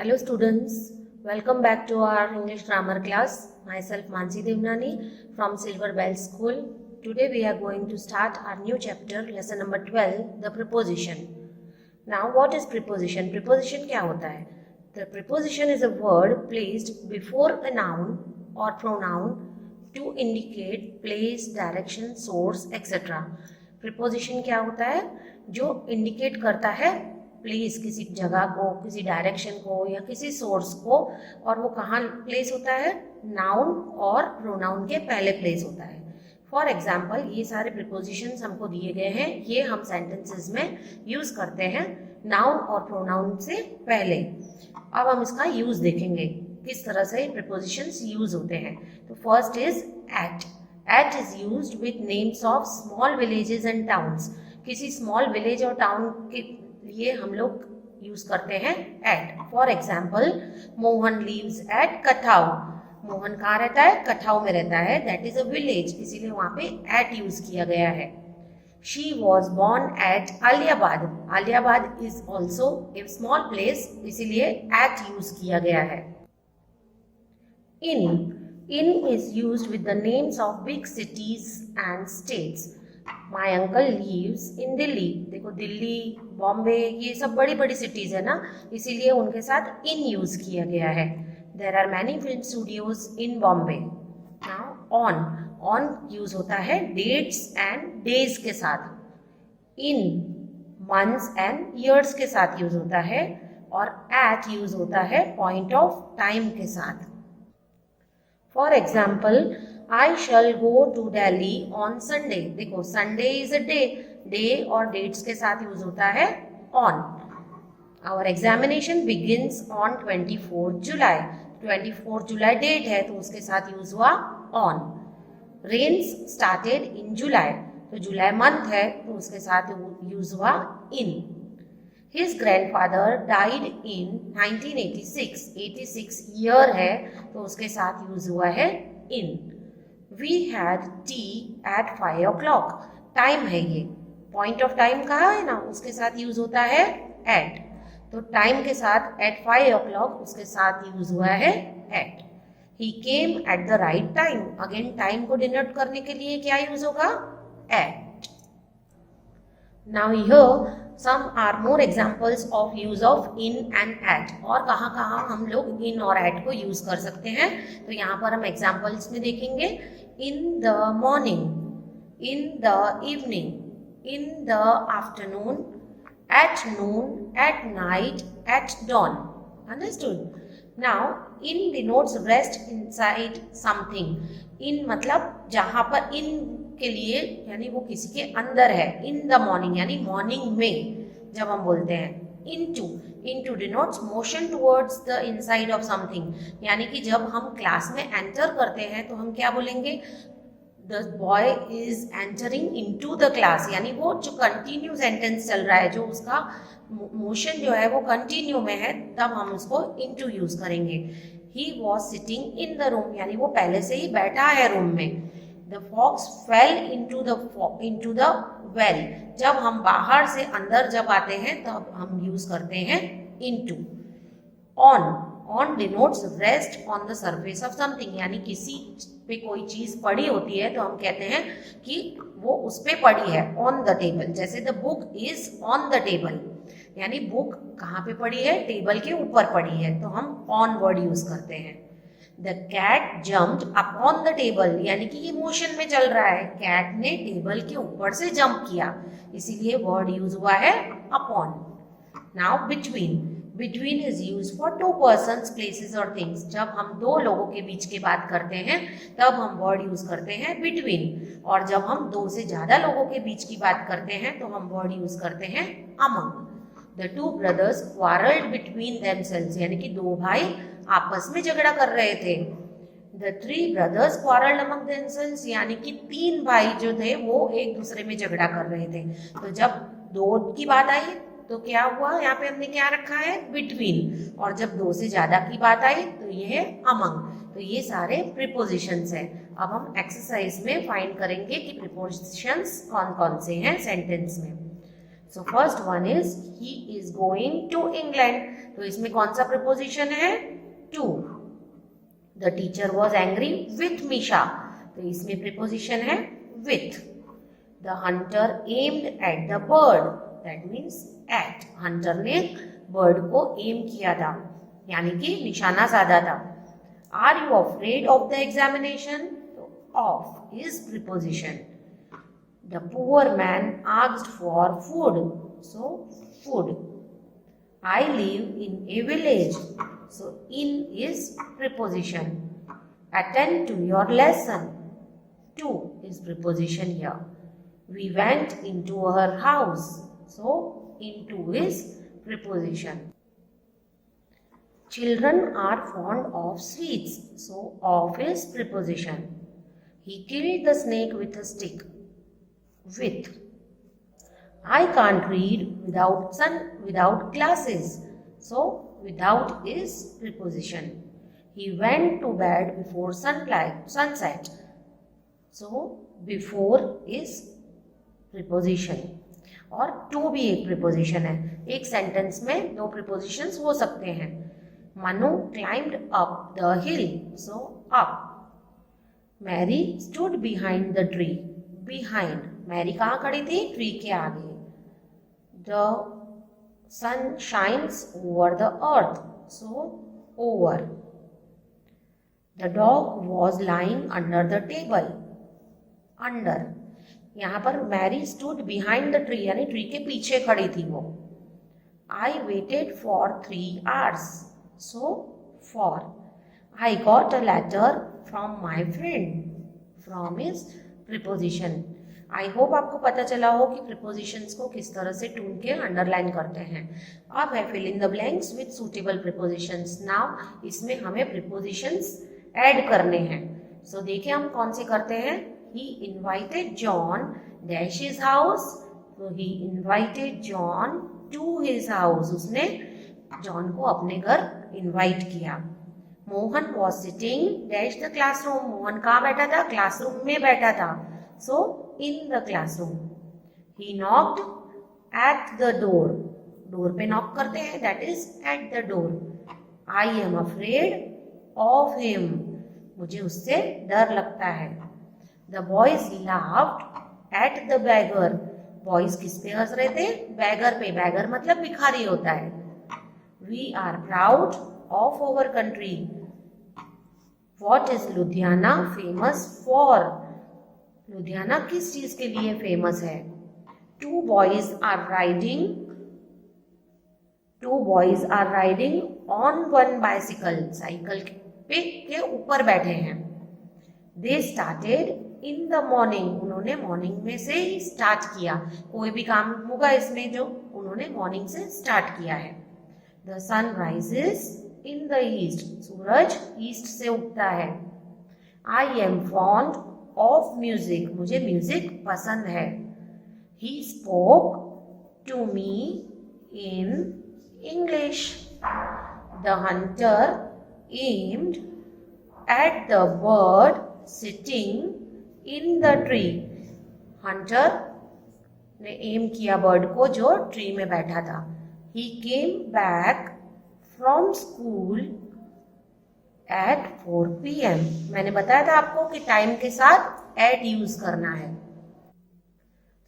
Hello students, welcome back to our English grammar class. Myself Mansi Devnani from Silver Bell School. Today we are going to start our new chapter, lesson number 12, the preposition. Now what is preposition? Preposition क्या होता है? The preposition is a word placed before a noun or pronoun to indicate place, direction, source, etc. Preposition क्या होता है? जो indicate करता है place, किसी जगह को, किसी डायरेक्शन को या किसी सोर्स को, और वो कहाँ प्लेस होता है? नाउन और प्रोनाउन के पहले प्लेस होता है. फॉर एग्जाम्पल ये सारे प्रिपोजिशंस हमको दिए गए हैं, ये हम सेंटेंसेस में यूज करते हैं नाउन और प्रोनाउन से पहले. अब हम इसका यूज देखेंगे किस तरह से प्रिपोजिशंस यूज होते हैं. तो first is at. At is used with names of small villages and towns. किसी स्मॉल विलेज और टाउन के लिए हम लोग यूज करते हैं at. For example Mohan lives at Kathau. Mohan कहाँ रहता है? कठाऊ में रहता है. दैट इज अ विलेज, इसीलिए वहां पे एट यूज किया गया है. She was born at Aliabad. Aliabad is also a small place, इसीलिए एट यूज किया गया है. In is used with the names of big cities and states. My uncle lives in Delhi. देखो दिल्ली, बॉम्बे, ये सब बड़ी बड़ी सिटीज है ना, इसीलिए उनके साथ इन यूज किया गया है. There are many film studios in Bombay. Now on. On use होता है डेट्स एंड डेज के साथ. इन मंथ्स एंड ईयर्स के साथ यूज होता है. और एट यूज होता है पॉइंट ऑफ टाइम के साथ. For example I shall go to Delhi on Sunday. देखो Sunday is a day. Day और dates के साथ यूज होता है on. Our examination begins on 24 July. 24 July date है तो उसके साथ यूज हुआ on. Rains started in July. तो जुलाई मंथ है तो उसके साथ यूज हुआ in. His grandfather died in 1986. 86 year है तो उसके साथ यूज हुआ है in. We had tea at 5 o'clock. Time है ये, पॉइंट ऑफ टाइम कहा है ना, उसके साथ यूज होता है at. तो टाइम के साथ at 5 o'clock उसके साथ यूज हुआ है at. He came at the right time. Again time को डिनोट करने के लिए क्या यूज होगा? at. Now here some are more examples of use of in and at. और कहाँ कहाँ हम लोग in और at को यूज कर सकते हैं, तो यहाँ पर हम एग्जाम्पल्स में देखेंगे. In the morning, in the evening, in the afternoon, at noon, at night, at dawn. Understood? Now, in denotes rest inside something. In मतलब जहाँ पर in के लिए यानी वो किसी के अंदर है. In the morning यानी मॉर्निंग में जब हम बोलते हैं. Into denotes motion towards the inside of something. यानी कि जब हम क्लास में एंटर करते हैं तो हम क्या बोलेंगे? The boy is entering into the class. यानी वो जो कंटिन्यू सेंटेंस चल रहा है, जो उसका मोशन जो है वो कंटिन्यू में है, तब हम उसको into यूज करेंगे. He was sitting in the room. यानी वो पहले से ही बैठा है रूम में. The fox fell into the well. जब हम बाहर से अंदर जब आते हैं तब हम यूज करते हैं into. On denotes rest on the surface of something. यानी किसी पे कोई चीज पड़ी होती है तो हम कहते हैं कि वो उस पे पड़ी है. On the table. जैसे the book is on the table. यानी बुक कहाँ पे पड़ी है? टेबल के ऊपर पड़ी है, तो हम on वर्ड यूज करते हैं. The cat jumped upon the table. यानी कि ये मोशन में चल रहा है, कैट ने टेबल के ऊपर से जंप किया, इसीलिए वर्ड यूज हुआ है upon. Now between. Between is used for two persons, places or things. जब हम दो लोगों के बीच की बात करते हैं तब हम वर्ड यूज करते हैं between. और जब हम दो से ज्यादा लोगों के बीच की बात करते हैं तो हम वर्ड यूज करते हैं among. The two brothers quarreled between themselves. यानी कि दो भाई आपस में झगड़ा कर रहे थे. The three brothers quarreled among themselves. यानी कि तीन भाई जो थे वो एक दूसरे में झगड़ा कर रहे थे. तो जब दो की बात आई तो क्या हुआ? यहाँ पे हमने क्या रखा है? between. और जब दो से ज्यादा की बात आई तो ये है among. तो ये सारे प्रीपोजिशंस हैं. अब हम एक्सरसाइज में फाइंड करेंगे कि प्रीपोजिशंस कौन कौन से हैं सेंटेंस में. So first one is he is going to England, तो इसमें कौन सा प्रीपोजिशन है, to. The teacher was angry with Misha, तो इसमें प्रीपोजिशन है with. The hunter aimed at the bird, that means at, hunter ने बर्ड को एम किया था, यानी कि निशाना साधा था। Are you afraid of the examination, तो of is preposition. The poor man asked for food, so food. I live in a village, so in is preposition. Attend to your lesson, to is preposition here. We went into her house, so into is preposition. Children are fond of sweets, so of is preposition. He killed the snake with a stick, with. I can't read without glasses, so without is preposition. He went to bed before sunset, so before is preposition. और to भी एक preposition है, एक sentence में दो prepositions हो सकते हैं। Manu climbed up the hill, so up. Mary stood behind the tree, behind. Mary कहाँ खड़ी थी, ट्री के आगे। The sun shines over the earth, so over. The dog was lying under the table, under. यहाँ पर Mary stood behind the tree, यानी tree के पीछे खड़ी थी वो। I waited for 3 hours, so for. I got a letter from my friend, from is preposition. I hope आपको पता चला हो कि प्रीपोजिशंस को किस तरह से ढूंढ के अंडरलाइन करते हैं। अब है fill in the blanks with suitable prepositions. Now इसमें हमें प्रीपोजिशंस ऐड करने हैं। सो देखिए हम कौन से करते हैं। He invited John dash his house, तो he invited John to his house, उसने जॉन को अपने घर इनवाइट किया। Mohan was sitting dash the classroom, Mohan कहाँ बैठा था, क्लासरूम में बैठा था, so in the classroom. He knocked at the door, door पे knock करते हैं, that is at the door. I am afraid of him, मुझे उससे डर लगता है। The boys laughed at the beggar, boys किस पे हंस रहे थे, beggar पे, beggar मतलब भिखारी होता है। We are proud of our country. What is Ludhiana famous for? Ludhiana किस चीज के लिए फेमस है। Two boys are riding on one bicycle, cycle पे के ऊपर बैठे हैं। They started in the morning, उन्होंने मॉर्निंग में से ही स्टार्ट किया, कोई भी काम होगा इसमें जो उन्होंने मॉर्निंग से स्टार्ट किया है। The sun rises in the east, सूरज ईस्ट से उगता है। I am fond of music, मुझे म्यूजिक पसंद है। He spoke to me in English. The hunter aimed at the bird sitting in the tree, hunter ने एम किया bird को जो ट्री में बैठा था। He came back from school at 4 PM, मैंने बताया था आपको कि टाइम के साथ एट यूज करना है।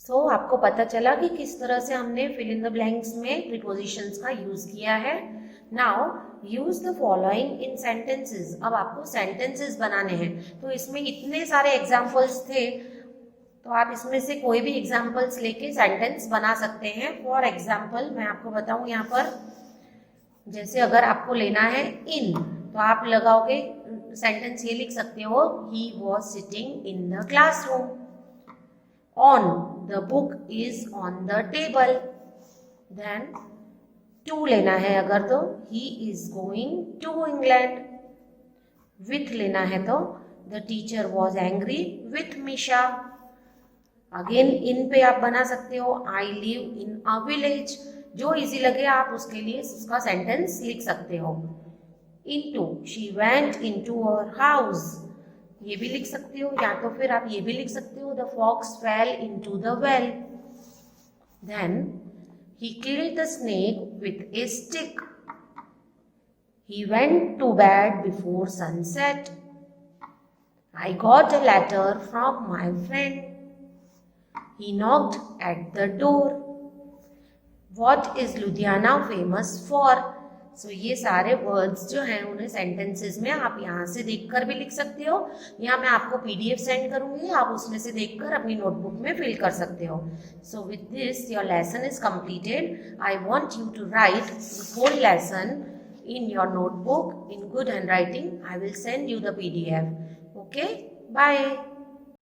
सो आपको पता चला कि किस तरह से हमने फिल इन द ब्लैंक्स में प्रीपोजिशंस का यूज किया है। Now use the following in sentences, अब आपको सेंटेंसेस बनाने हैं। तो इसमें इतने सारे एग्जाम्पल्स थे, तो आप इसमें से कोई भी एग्जाम्पल्स लेके सेंटेंस बना सकते हैं। फॉर एग्जाम्पल मैं आपको बताऊं यहाँ पर, जैसे अगर आपको लेना है इन, तो आप लगाओगे सेंटेंस ये लिख सकते हो, he was sitting in the classroom. On, the book is on the table. Then to लेना है अगर, तो he is going to England. With लेना है तो the teacher was angry with Misha. Again in पे आप बना सकते हो, I live in a village, जो इजी लगे आप उसके लिए उसका सेंटेंस लिख सकते हो। into, she went into her house, ये भी लिख सकते हो, या तो फिर आप ये भी लिख सकते हो, the fox fell into the well. Then He killed the snake with a stick. He went to bed before sunset. I got a letter from my friend. He knocked at the door. What is Ludhiana famous for? So ये सारे words जो हैं उन्हें sentences में आप यहाँ से देखकर भी लिख सकते हो, या मैं आपको पीडीएफ सेंड करूँगी, आप उसमें से देखकर अपनी नोटबुक में फिल कर सकते हो. So with this your lesson is completed. I want you to write the whole lesson in your notebook in good handwriting. I will send you the PDF. Okay, bye.